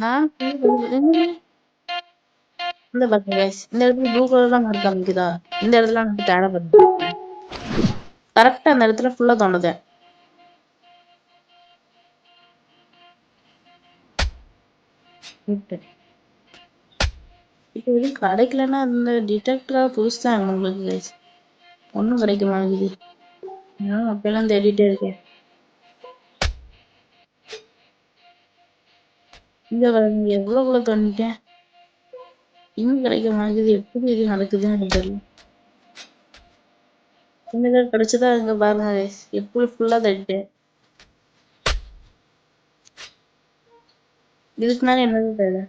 நான் இந்த பாருங்க guys. இந்த இடத்துல ப்ளூ கலர் தான் மார்க் காமிக்குதா? இந்த இடத்துல எனக்கு தேவைப்படுது. கரெக்டா அந்த இடத்துல ஃபுல்லா தோணுது. இப்போ எதுவும் கிடைக்கலன்னா அந்த டிடெக்டரா புதுசுதான் உங்களுக்கு guys. ஒன்றும் கிடைக்க மாட்டேங்குது. நான் அப்பெல்லாம் தேடிட்டே இருக்கேன். இங்க பாருங்க எவ்வளவுக்குள்ள தோண்டிட்டேன். இன்னும் கிடைக்க மாட்டேங்குது. எப்படி இது நடக்குதுன்னு எனக்கு தெரியல. இந்த கிடைச்சதா இங்க பாருங்க guys. எப்படி ஃபுல்லா தட்டிட்டேன். இதுக்கு மேல என்னது தேவை?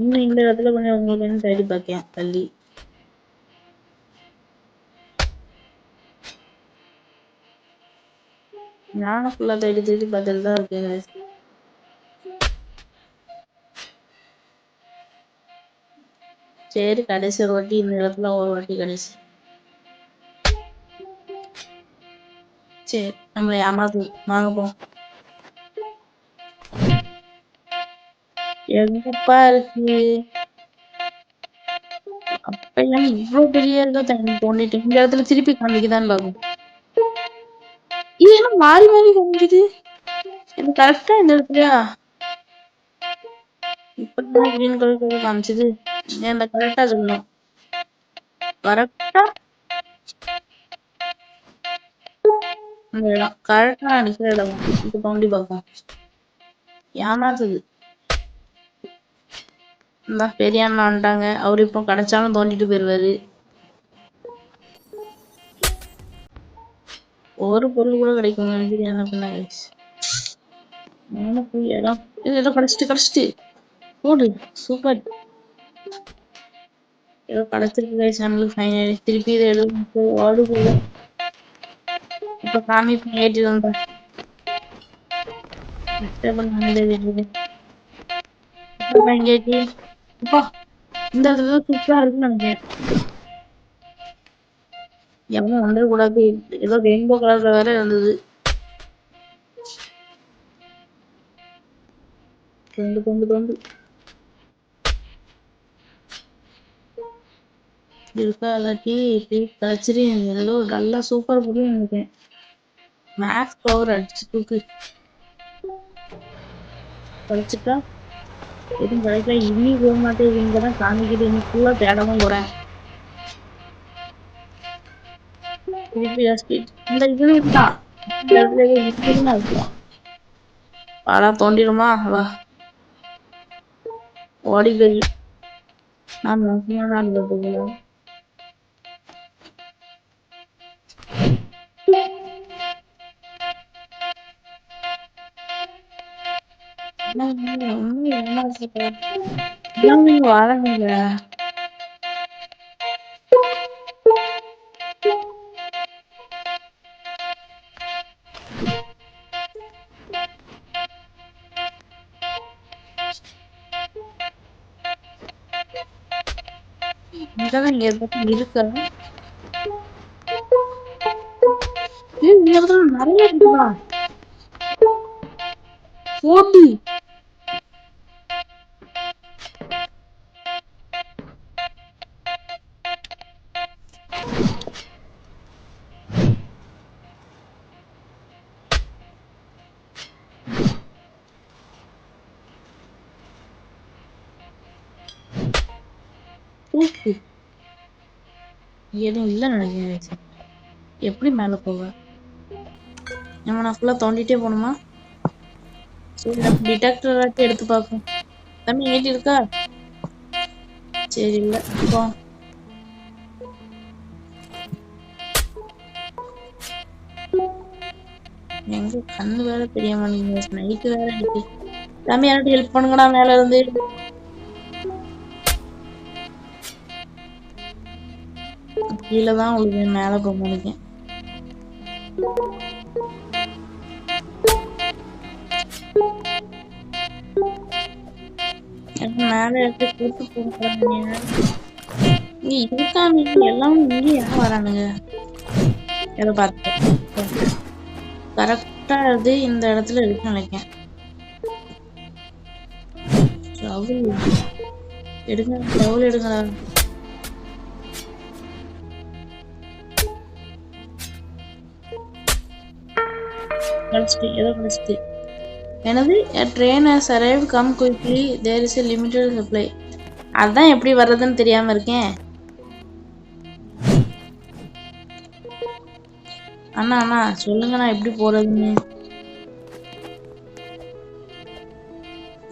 இன்னும் இந்த இடத்துல கொஞ்சம் உங்களுக்கு தேடி பார்க்கேன் தள்ளி. நானும் ஃபுல்லா தேடி தேடி பார்த்துட்டு தான் இருக்கேன் guys. சரி கடைசி ஒரு வாட்டி இந்த இடத்துல ஒரு வாட்டி கடைசி. சரி நம்மளை ஏமாத்து வாங்க போம். எங்கப்பா இருக்கு? அப்பெல்லாம் இவ்வளவு பெரிய இதோ தோண்டிட்டு இந்த இடத்துல திருப்பி காமிக்குதான்னு பாக்கும். இது என்ன மாறி மாறி காமிக்குது? இது கரெக்டா இந்த இடத்துலயா? இப்பதான் கிரீன் கலர் காமிச்சது. ஏன் கரெக்டா சொல்லணும். கரெக்டா இந்த இடம் கரெக்டா நிக்கிற இடம் இப்ப தோண்டி பார்ப்போம். ஏமாத்துது. இந்த பெரிய அண்ணா வந்துட்டாங்க. அவரு இப்போ கிடைச்சாலும் தோண்டிட்டு போயிருவாரு. ஒரு பொருள் கூட கிடைக்கும் என்ன பண்ண இடம் ஏதோ கிடைச்சிட்டு போடு. சூப்பர். ஏதோ கிடைச்சிருக்கு guys நம்மளுக்கு ஃபைனலி. திருப்பி இதை எடுத்து ஓடு போல. இப்ப காமிப்பேன் ஏற்றி வந்தேன். இந்த இடத்துல சூப்பரா இருக்குன்னு நினைக்கிறேன். எவனும் வந்துடக்கூடாது. ஏதோ ரெயின்போ கலர்ல வேற இருந்தது. கொண்டு இருக்கா இல்லாட்டி இப்படி கழிச்சிட்டு ஏதோ நல்லா சூப்பர் புரியும் நினைக்கிறேன். மேக்ஸ் பவர் அடிச்சு தூக்கு. கழிச்சுட்டா எதுவும் கிடைக்கல. இனி போக மாட்டேன். இங்கதான் காமிக்கிட்டு இனி ஃபுல்லா தேடவும் போறேன். இந்த இது தான் வாடா தோண்டிடுமா? வா ஓடி போய் நான் வாழங்க. இங்க இருக்கா? நிறைய இருக்குதா? போட்டு எதுவும் இல்லை நினைக்கிறேன். எப்படி மேல போவ? நம்ம நான் ஃபுல்லா தோண்டிட்டே போகணுமா? சரி டிடெக்டர் எடுத்து பார்ப்போம். தம்பி ஏற்றி இருக்கா? சரி இல்லை இப்போ எங்க கண்ணு வேற தெரிய மாட்டேங்குது. நைட்டு வேற இருக்கு. தம்பி யார்கிட்ட ஹெல்ப் பண்ணுங்கடா மேல இருந்து. கீழதான் உங்களுக்கு மேல போக முடியும். மேல எடுத்து கூட்டு போறாங்க. இங்க இருக்காங்க எல்லாம். இங்க யாரும் வரானுங்க? எதை பார்த்து கரெக்டா இது இந்த இடத்துல இருக்குன்னு நினைக்கிறேன். டவுல் எடுங்க, டவுல் எடுங்கடா. கிடைச்சிட்டு ஏதோ கிடைச்சிட்டு. எனது train has arrive, come quickly, there is a limited supply. அதான் எப்படி வர்றதுன்னு தெரியாம இருக்கேன். அண்ணா அண்ணா சொல்லுங்கண்ணா எப்படி போறதுன்னு.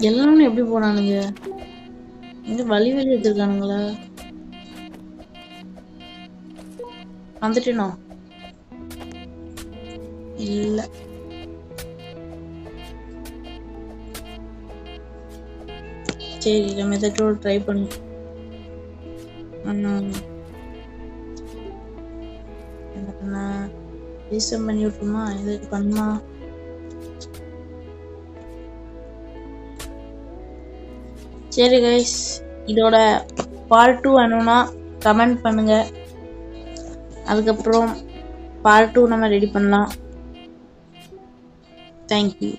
எல்லாரும் எப்படி போறானுங்க? இங்க வழி எடுத்துருக்கானுங்களா? வந்துட்டேனோ இல்ல. சரி நம்ம எதாச்சும் ட்ரை பண்ணு. என்ன பண்ண ரீசன் பண்ணி விட்டுமா? எதாச்சும் பண்ணுமா? சரி கைஸ், இதோட பார்ட் 2 வேணும்னா கமெண்ட் பண்ணுங்க. அதுக்கப்புறம் பார்ட் 2 நம்ம ரெடி பண்ணலாம். தேங்க்யூ.